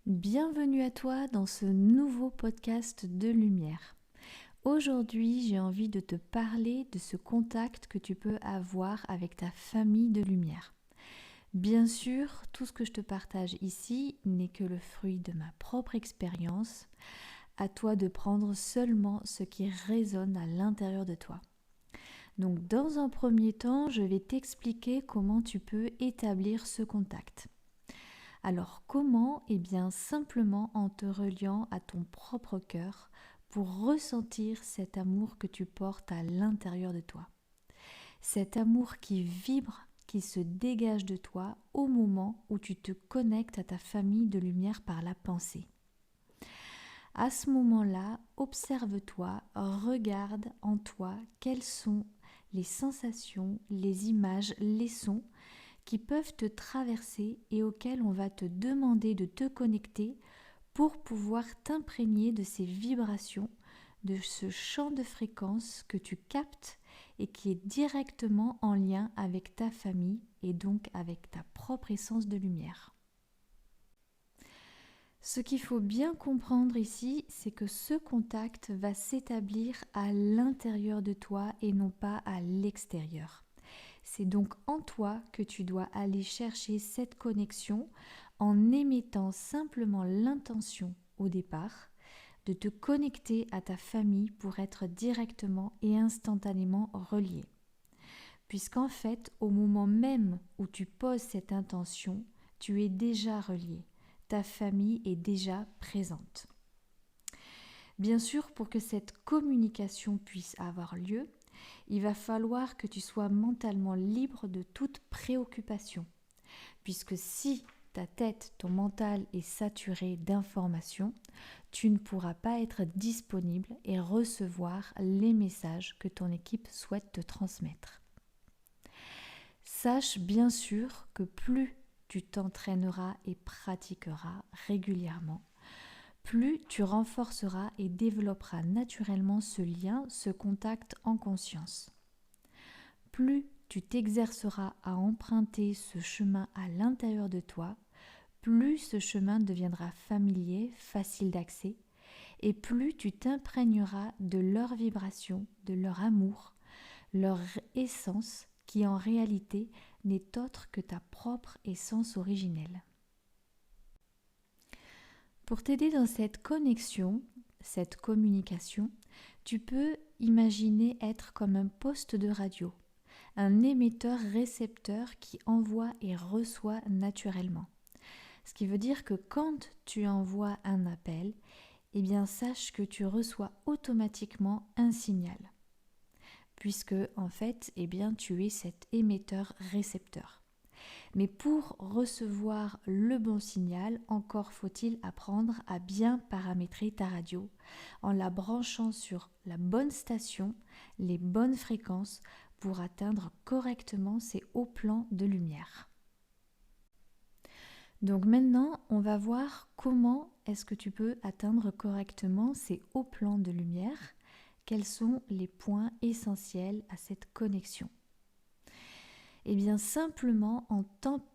Bienvenue à toi dans ce nouveau podcast de lumière. Aujourd'hui, j'ai envie de te parler de ce contact que tu peux avoir avec ta famille de lumière. Bien sûr, tout ce que je te partage ici n'est que le fruit de ma propre expérience. À toi de prendre seulement ce qui résonne à l'intérieur de toi. Donc, dans un premier temps, je vais t'expliquer comment tu peux établir ce contact. Alors comment ? Eh bien simplement en te reliant à ton propre cœur pour ressentir cet amour que tu portes à l'intérieur de toi. Cet amour qui vibre, qui se dégage de toi au moment où tu te connectes à ta famille de lumière par la pensée. À ce moment-là, observe-toi, regarde en toi quelles sont les sensations, les images, les sons qui peuvent te traverser et auxquels on va te demander de te connecter pour pouvoir t'imprégner de ces vibrations, de ce champ de fréquence que tu captes et qui est directement en lien avec ta famille et donc avec ta propre essence de lumière. Ce qu'il faut bien comprendre ici, c'est que ce contact va s'établir à l'intérieur de toi et non pas à l'extérieur. C'est donc en toi que tu dois aller chercher cette connexion en émettant simplement l'intention au départ de te connecter à ta famille pour être directement et instantanément relié. Puisqu'en fait, au moment même où tu poses cette intention, tu es déjà relié. Ta famille est déjà présente. Bien sûr, pour que cette communication puisse avoir lieu, il va falloir que tu sois mentalement libre de toute préoccupation. Puisque si ta tête, ton mental est saturé d'informations, tu ne pourras pas être disponible et recevoir les messages que ton équipe souhaite te transmettre. Sache bien sûr que plus tu t'entraîneras et pratiqueras régulièrement, plus tu renforceras et développeras naturellement ce lien, ce contact en conscience. Plus tu t'exerceras à emprunter ce chemin à l'intérieur de toi, plus ce chemin deviendra familier, facile d'accès, et plus tu t'imprégneras de leur vibration, de leur amour, leur essence qui en réalité n'est autre que ta propre essence originelle. Pour t'aider dans cette connexion, cette communication, tu peux imaginer être comme un poste de radio, un émetteur-récepteur qui envoie et reçoit naturellement. Ce qui veut dire que quand tu envoies un appel, eh bien sache que tu reçois automatiquement un signal. Puisque en fait, eh bien tu es cet émetteur-récepteur. Mais pour recevoir le bon signal, encore faut-il apprendre à bien paramétrer ta radio en la branchant sur la bonne station, les bonnes fréquences pour atteindre correctement ces hauts plans de lumière. Donc maintenant, on va voir comment est-ce que tu peux atteindre correctement ces hauts plans de lumière. Quels sont les points essentiels à cette connexion ? Eh bien simplement en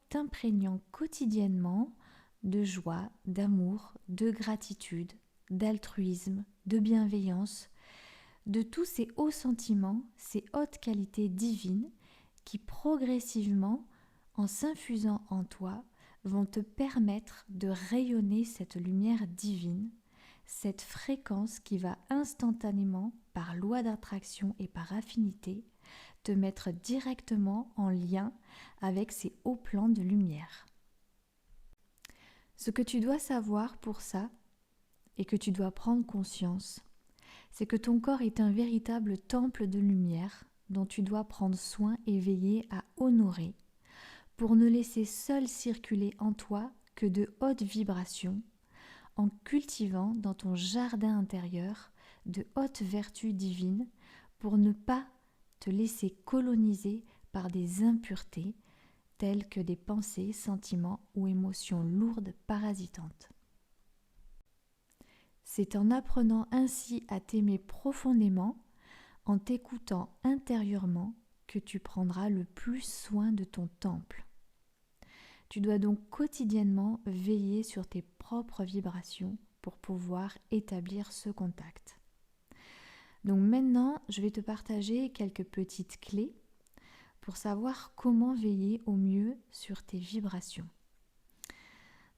t'imprégnant quotidiennement de joie, d'amour, de gratitude, d'altruisme, de bienveillance, de tous ces hauts sentiments, ces hautes qualités divines qui progressivement, en s'infusant en toi, vont te permettre de rayonner cette lumière divine, cette fréquence qui va instantanément, par loi d'attraction et par affinité, te mettre directement en lien avec ces hauts plans de lumière. Ce que tu dois savoir pour ça, et que tu dois prendre conscience, c'est que ton corps est un véritable temple de lumière dont tu dois prendre soin et veiller à honorer pour ne laisser seul circuler en toi que de hautes vibrations en cultivant dans ton jardin intérieur de hautes vertus divines pour ne pas te laisser coloniser par des impuretés telles que des pensées, sentiments ou émotions lourdes parasitantes. C'est en apprenant ainsi à t'aimer profondément, en t'écoutant intérieurement, que tu prendras le plus soin de ton temple. Tu dois donc quotidiennement veiller sur tes propres vibrations pour pouvoir établir ce contact. Donc maintenant, je vais te partager quelques petites clés pour savoir comment veiller au mieux sur tes vibrations.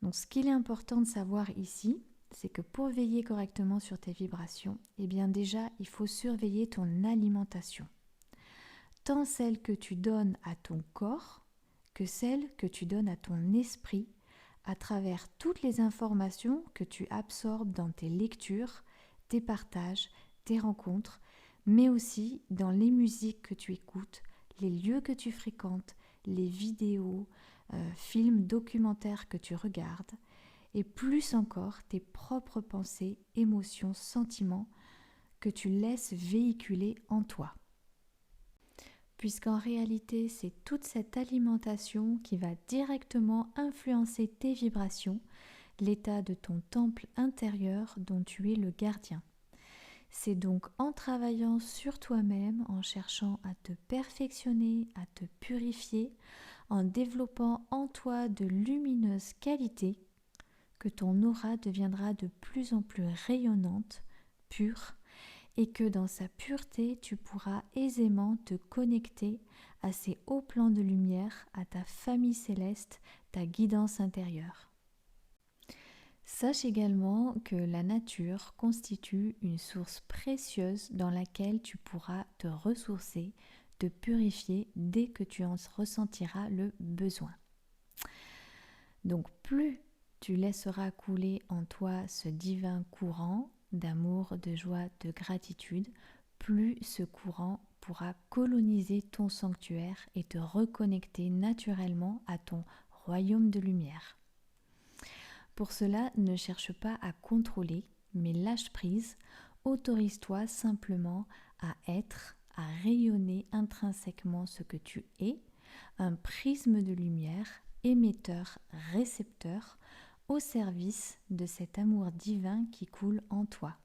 Donc ce qu'il est important de savoir ici, c'est que pour veiller correctement sur tes vibrations, eh bien déjà, il faut surveiller ton alimentation. Tant celle que tu donnes à ton corps que celle que tu donnes à ton esprit à travers toutes les informations que tu absorbes dans tes lectures, tes partages, tes rencontres, mais aussi dans les musiques que tu écoutes, les lieux que tu fréquentes, les vidéos, films, documentaires que tu regardes, et plus encore tes propres pensées, émotions, sentiments que tu laisses véhiculer en toi. Puisqu'en réalité, c'est toute cette alimentation qui va directement influencer tes vibrations, l'état de ton temple intérieur dont tu es le gardien. C'est donc en travaillant sur toi-même, en cherchant à te perfectionner, à te purifier, en développant en toi de lumineuses qualités, que ton aura deviendra de plus en plus rayonnante, pure, et que dans sa pureté, tu pourras aisément te connecter à ces hauts plans de lumière, à ta famille céleste, ta guidance intérieure. Sache également que la nature constitue une source précieuse dans laquelle tu pourras te ressourcer, te purifier dès que tu en ressentiras le besoin. Donc plus tu laisseras couler en toi ce divin courant d'amour, de joie, de gratitude, plus ce courant pourra coloniser ton sanctuaire et te reconnecter naturellement à ton royaume de lumière. Pour cela, ne cherche pas à contrôler, mais lâche prise, autorise-toi simplement à être, à rayonner intrinsèquement ce que tu es, un prisme de lumière, émetteur, récepteur, au service de cet amour divin qui coule en toi.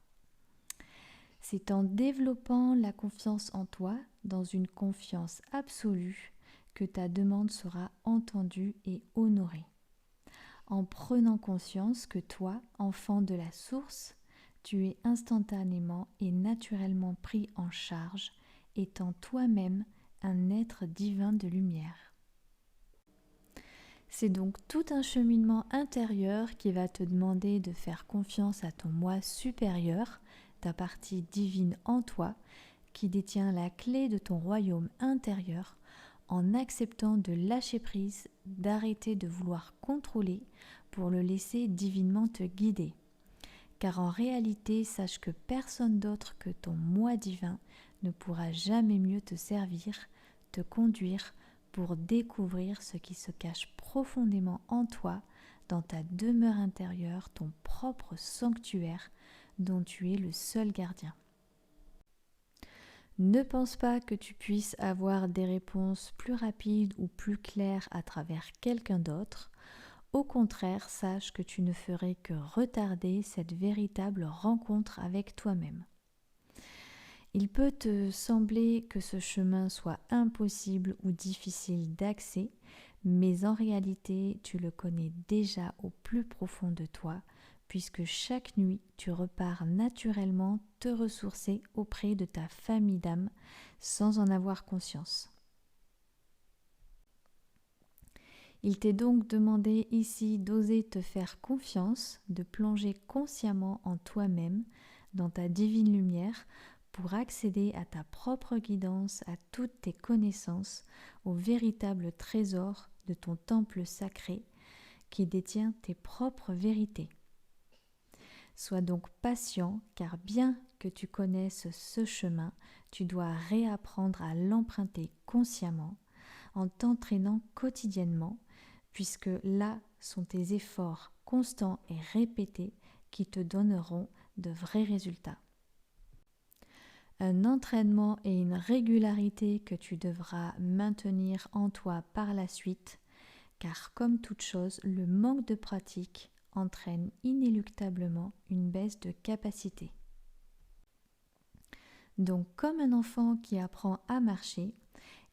C'est en développant la confiance en toi, dans une confiance absolue, que ta demande sera entendue et honorée. En prenant conscience que toi, enfant de la source, tu es instantanément et naturellement pris en charge, étant toi-même un être divin de lumière. C'est donc tout un cheminement intérieur qui va te demander de faire confiance à ton moi supérieur, ta partie divine en toi, qui détient la clé de ton royaume intérieur, en acceptant de lâcher prise, d'arrêter de vouloir contrôler pour le laisser divinement te guider. Car en réalité, sache que personne d'autre que ton moi divin ne pourra jamais mieux te servir, te conduire, pour découvrir ce qui se cache profondément en toi, dans ta demeure intérieure, ton propre sanctuaire dont tu es le seul gardien. Ne pense pas que tu puisses avoir des réponses plus rapides ou plus claires à travers quelqu'un d'autre. Au contraire, sache que tu ne ferais que retarder cette véritable rencontre avec toi-même. Il peut te sembler que ce chemin soit impossible ou difficile d'accès, mais en réalité, tu le connais déjà au plus profond de toi, puisque chaque nuit, tu repars naturellement te ressourcer auprès de ta famille d'âme sans en avoir conscience. Il t'est donc demandé ici d'oser te faire confiance, de plonger consciemment en toi-même, dans ta divine lumière, pour accéder à ta propre guidance, à toutes tes connaissances, au véritable trésor de ton temple sacré qui détient tes propres vérités. Sois donc patient, car bien que tu connaisses ce chemin, tu dois réapprendre à l'emprunter consciemment, en t'entraînant quotidiennement, puisque là sont tes efforts constants et répétés qui te donneront de vrais résultats. Un entraînement et une régularité que tu devras maintenir en toi par la suite, car comme toute chose, le manque de pratique entraîne inéluctablement une baisse de capacité. Donc comme un enfant qui apprend à marcher,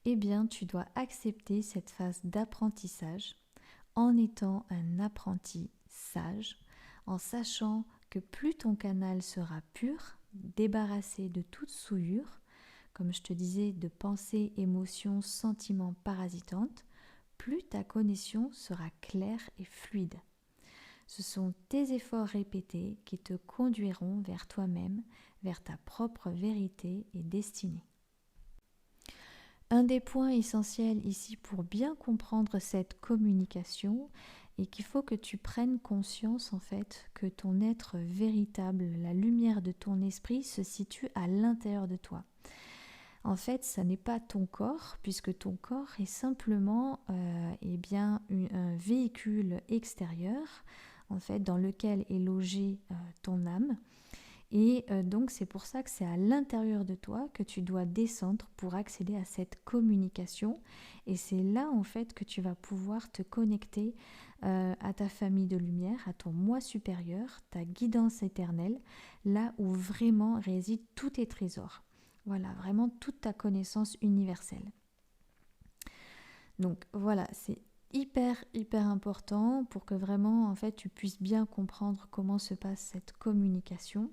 eh bien tu dois accepter cette phase d'apprentissage en étant un apprenti sage, en sachant que plus ton canal sera pur, débarrassé de toute souillure, comme je te disais, de pensées, émotions, sentiments parasitantes, plus ta connexion sera claire et fluide. Ce sont tes efforts répétés qui te conduiront vers toi-même, vers ta propre vérité et destinée. Un des points essentiels ici pour bien comprendre cette communication est qu'il faut que tu prennes conscience en fait que ton être véritable, la lumière de ton esprit se situe à l'intérieur de toi. En fait, ça n'est pas ton corps, puisque ton corps est simplement un véhicule extérieur, en fait, dans lequel est logée ton âme. Et donc, c'est pour ça que c'est à l'intérieur de toi que tu dois descendre pour accéder à cette communication. Et c'est là, en fait, que tu vas pouvoir te connecter à ta famille de lumière, à ton moi supérieur, ta guidance éternelle, là où vraiment résident tous tes trésors. Voilà, vraiment toute ta connaissance universelle. Donc voilà, c'est hyper important pour que vraiment en fait tu puisses bien comprendre comment se passe cette communication,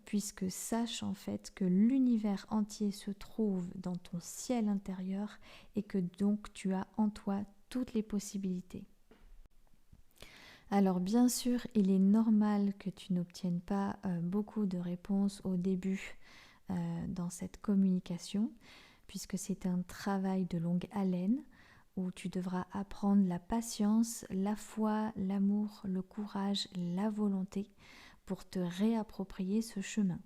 puisque sache en fait que l'univers entier se trouve dans ton ciel intérieur et que donc tu as en toi toutes les possibilités. Alors bien sûr, il est normal que tu n'obtiennes pas beaucoup de réponses au début dans cette communication, puisque c'est un travail de longue haleine où tu devras apprendre la patience, la foi, l'amour, le courage, la volonté pour te réapproprier ce chemin.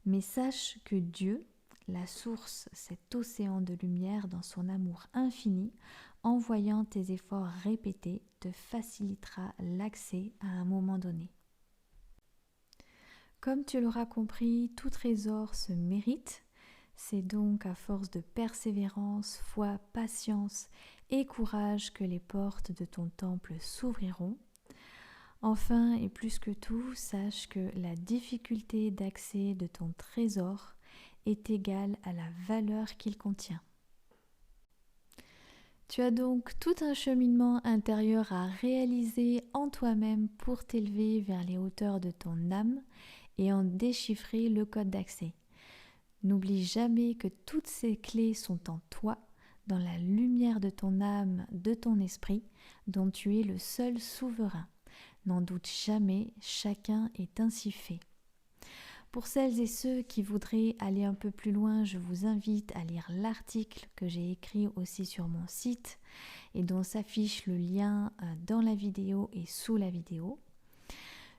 Mais sache que Dieu, la source, cet océan de lumière dans son amour infini, en voyant tes efforts répétés, te facilitera l'accès à un moment donné. Comme tu l'auras compris, tout trésor se mérite. C'est donc à force de persévérance, foi, patience et courage que les portes de ton temple s'ouvriront. Enfin, et plus que tout, sache que la difficulté d'accès de ton trésor est égale à la valeur qu'il contient. Tu as donc tout un cheminement intérieur à réaliser en toi-même pour t'élever vers les hauteurs de ton âme et en déchiffrer le code d'accès. N'oublie jamais que toutes ces clés sont en toi, dans la lumière de ton âme, de ton esprit, dont tu es le seul souverain. N'en doute jamais, chacun est ainsi fait. Pour celles et ceux qui voudraient aller un peu plus loin, je vous invite à lire l'article que j'ai écrit aussi sur mon site et dont s'affiche le lien dans la vidéo et sous la vidéo.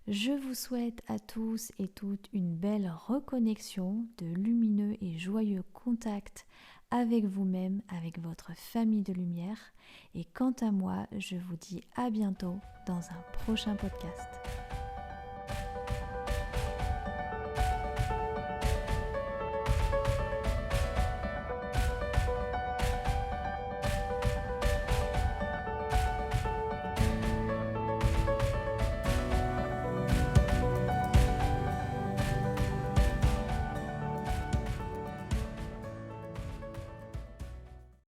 Je vous souhaite à tous et toutes une belle reconnexion, de lumineux et joyeux contacts avec vous-même, avec votre famille de lumière. Et quant à moi, je vous dis à bientôt dans un prochain podcast.